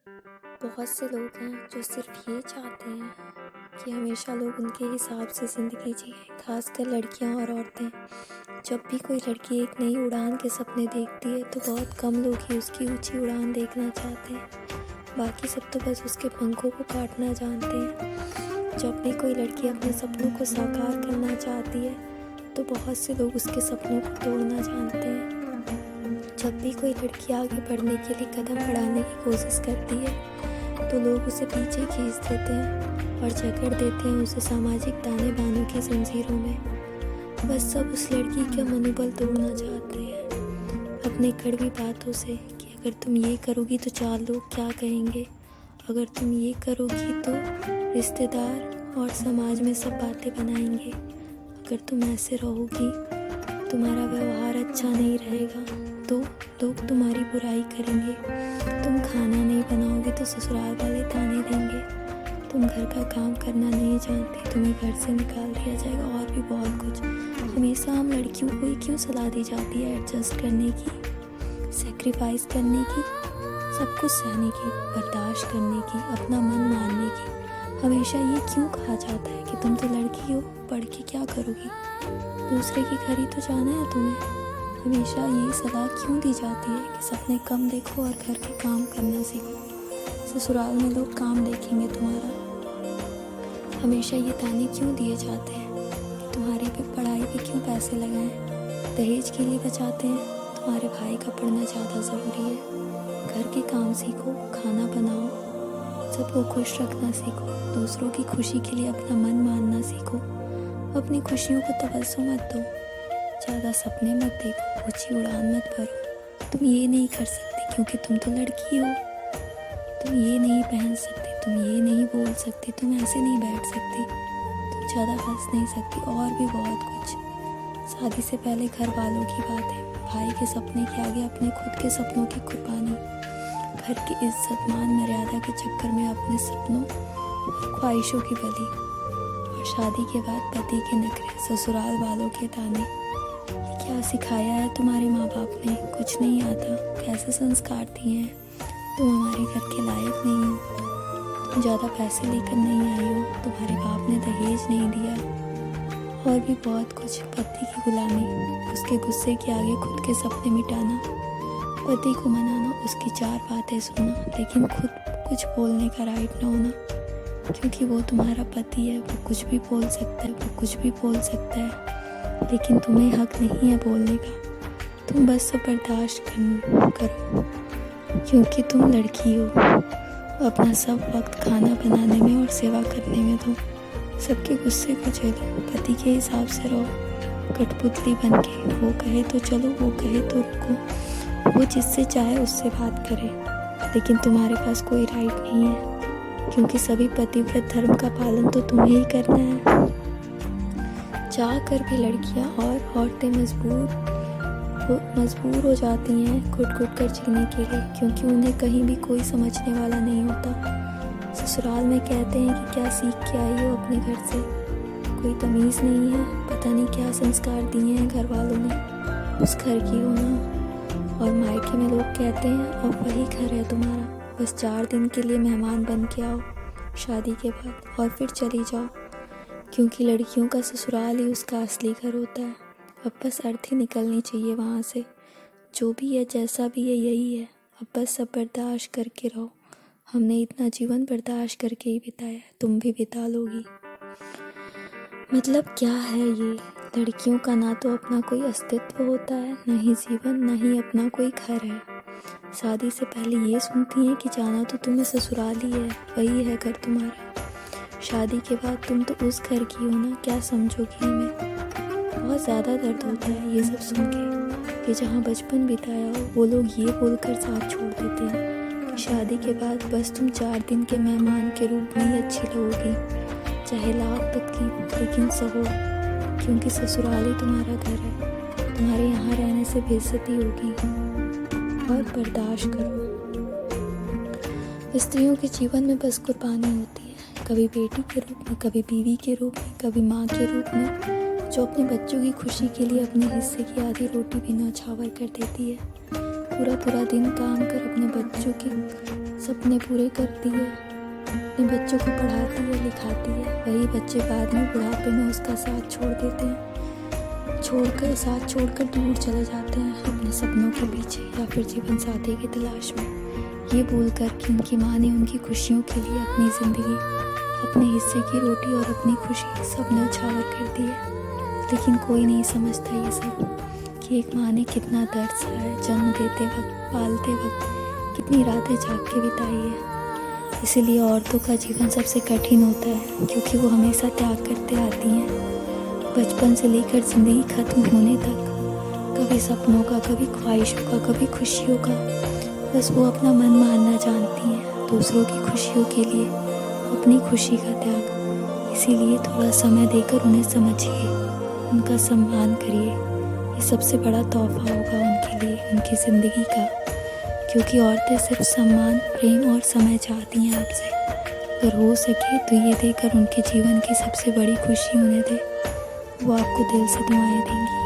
बहुत से लोग हैं जो सिर्फ ये चाहते हैं कि हमेशा लोग उनके हिसाब से ज़िंदगी जिए, खासकर लड़कियां और औरतें। जब भी कोई लड़की एक नई उड़ान के सपने देखती है तो बहुत कम लोग ही उसकी ऊंची उड़ान देखना चाहते हैं। बाकी सब तो बस उसके पंखों को काटना जानते हैं। जब भी कोई लड़की अपने सपनों को साकार करना चाहती है तो बहुत से लोग उसके सपनों को तोड़ना जानते हैं। जब भी कोई लड़की आगे बढ़ने के लिए कदम बढ़ाने की कोशिश करती है तो लोग उसे पीछे खींच देते हैं और जकड़ देते हैं उसे सामाजिक ताने बानों की जंजीरों में। बस सब उस लड़की का मनोबल तोड़ना चाहते हैं अपने कड़वी बातों से कि अगर तुम ये करोगी तो 4 लोग क्या कहेंगे, अगर तुम ये करोगी तो रिश्तेदार और समाज में सब बातें बनाएंगे, अगर तुम ऐसे रहोगी तुम्हारा व्यवहार अच्छा नहीं रहेगा तो लोग तुम्हारी बुराई करेंगे, तुम खाना नहीं बनाओगे तो ससुराल वाले ताने देंगे, तुम घर का काम करना नहीं जानती तुम्हें घर से निकाल दिया जाएगा, और भी बहुत कुछ। हमेशा हम लड़कियों को ही क्यों सलाह दी जाती है एडजस्ट करने की, सेक्रीफाइस करने की, सब कुछ सहने की, बर्दाश्त करने की, अपना मन मानने की। हमेशा ये क्यों कहा जाता है कि तुम तो लड़की हो, पढ़ के क्या करोगी, दूसरे के घर ही तो जाना है तुम्हें। हमेशा ये सलाह क्यों दी जाती है कि सपने कम देखो और घर के काम करना सीखो, ससुराल में लोग काम देखेंगे तुम्हारा। हमेशा ये ताने क्यों दिए जाते हैं कि तुम्हारी पे पढ़ाई पे क्यों पैसे लगाएं, दहेज के लिए बचाते हैं, तुम्हारे भाई का पढ़ना ज़्यादा ज़रूरी है, घर के काम सीखो, खाना बनाओ, सबको खुश रखना सीखो, दूसरों की खुशी के लिए अपना मन मानना सीखो, अपनी खुशियों को तवज्जो मत दो, ज़्यादा सपने मत देखो, ऊंची उड़ान मत भरो। तुम ये नहीं कर सकती क्योंकि तुम तो लड़की हो, तुम ये नहीं पहन सकती, तुम ये नहीं बोल सकती, तुम ऐसे नहीं बैठ सकती, तुम ज़्यादा हंस नहीं सकती, और भी बहुत कुछ। शादी से पहले घर वालों की बातें, भाई के सपने के आगे अपने खुद के सपनों की कुर्बानी, घर की इज्जत मान मर्यादा के चक्कर में अपने सपनों और ख्वाहिशों की बलि, और शादी के बाद पति के नखरे, ससुराल वालों के ताने। ये क्या सिखाया है तुम्हारे माँ बाप ने, कुछ नहीं आता, कैसे संस्कार दिए हैं, तुम हमारे घर के लायक नहीं हो, तुम ज़्यादा पैसे लेकर नहीं आई हो, तुम्हारे बाप ने दहेज नहीं दिया, और भी बहुत कुछ। पति की गुलामी, उसके गुस्से के आगे खुद के सपने मिटाना, पति को मनाना, उसकी 4 बातें सुनना, लेकिन खुद कुछ बोलने का राइट ना होना, क्योंकि वो तुम्हारा पति है, वो कुछ भी बोल सकता है, वो कुछ भी बोल सकता है, लेकिन तुम्हें हक नहीं है बोलने का। तुम बस सब बर्दाश्त करो क्योंकि तुम लड़की हो। अपना सब वक्त खाना बनाने में और सेवा करने में दो, सबके गुस्से को झेलो, पति के हिसाब से रहो, कठपुतली बन के, वो कहे तो चलो, वो कहे तो रुको, वो जिससे चाहे उससे बात करे, लेकिन तुम्हारे पास कोई राइट नहीं है, क्योंकि सभी पतिव्रत धर्म का पालन तो तुम्हें ही करना है। चाह कर भी लड़कियां और औरतें मजबूर हो जाती हैं घुट-घुट कर जीने के लिए, क्योंकि उन्हें कहीं भी कोई समझने वाला नहीं होता। ससुराल में कहते हैं कि क्या सीख के आई हो अपने घर से, कोई तमीज़ नहीं है, पता नहीं क्या संस्कार दिए हैं घर वालों ने, उस घर की हो ना। और मायके में लोग कहते हैं अब वही घर है तुम्हारा, बस 4 दिन के लिए मेहमान बन के आओ शादी के बाद और फिर चली जाओ, क्योंकि लड़कियों का ससुराल ही उसका असली घर होता है। अब बस अर्थी निकलनी चाहिए वहाँ से, जो भी है जैसा भी है यही है, अब बस सब बर्दाश्त करके रहो। हमने इतना जीवन बर्दाश्त करके ही बिताया है, तुम भी बिता लोगी। मतलब क्या है ये, लड़कियों का ना तो अपना कोई अस्तित्व होता है, ना ही जीवन, ना ही अपना कोई घर है। शादी से पहले ये सुनती हैं कि जाना तो तुम्हें ससुराल ही है, वही है घर तुम्हारा। शादी के बाद तुम तो उस घर की हो ना, क्या समझोगी हमें। बहुत ज़्यादा दर्द होता है ये सब सुन के कि जहाँ बचपन बिताया हो वो लोग ये बोलकर साथ छोड़ देते हैं कि शादी के बाद बस तुम 4 दिन के मेहमान के रूप में ही अच्छी लगोगी, चाहे लाख तकलीफ लेकिन सहो, क्योंकि ससुराल ही तुम्हारा घर है, तुम्हारे यहाँ रहने से बेइज्जती होगी, और बर्दाश्त करो। स्त्रियों के जीवन में बस कुर्बानी होती है, कभी बेटी के रूप में, कभी बीवी के रूप में, कभी माँ के रूप में, जो अपने बच्चों की खुशी के लिए अपने हिस्से की आधी रोटी भी न्यौछावर कर देती है। पूरा दिन काम कर अपने बच्चों की सपने पूरे करती है, अपने बच्चों को पढ़ाती है, लिखाती है। वही बच्चे बाद में बुढ़ापे में उसका साथ छोड़ देते हैं, साथ छोड़कर दूर चले जाते हैं अपने सपनों के पीछे या फिर जीवन साथी की तलाश में, ये बोलकर कि उनकी माँ ने उनकी खुशियों के लिए अपनी ज़िंदगी, अपने हिस्से की रोटी और अपनी खुशी सब न्यौछावर कर दी है। लेकिन कोई नहीं समझता ये सब कि एक माँ ने कितना दर्द सहा है, जन्म देते वक्त, पालते वक्त कितनी रातें जाग के बिताई है। इसीलिए औरतों का जीवन सबसे कठिन होता है, क्योंकि वो हमेशा त्याग करते आती हैं, बचपन से लेकर ज़िंदगी ख़त्म होने तक। कभी सपनों का, कभी ख्वाहिशों का, कभी खुशियों का। बस वो अपना मन मानना जानती हैं, दूसरों की खुशियों के लिए अपनी खुशी का त्याग। इसीलिए थोड़ा समय देकर उन्हें समझिए, उनका सम्मान करिए। ये सबसे बड़ा तोहफा होगा उनके लिए, उनकी ज़िंदगी का। क्योंकि औरतें सिर्फ सम्मान, प्रेम और समय चाहती हैं आपसे। अगर हो सके तो ये देकर उनके जीवन की सबसे बड़ी खुशी उन्हें दे, वो आपको दिल से दुआएं देंगी।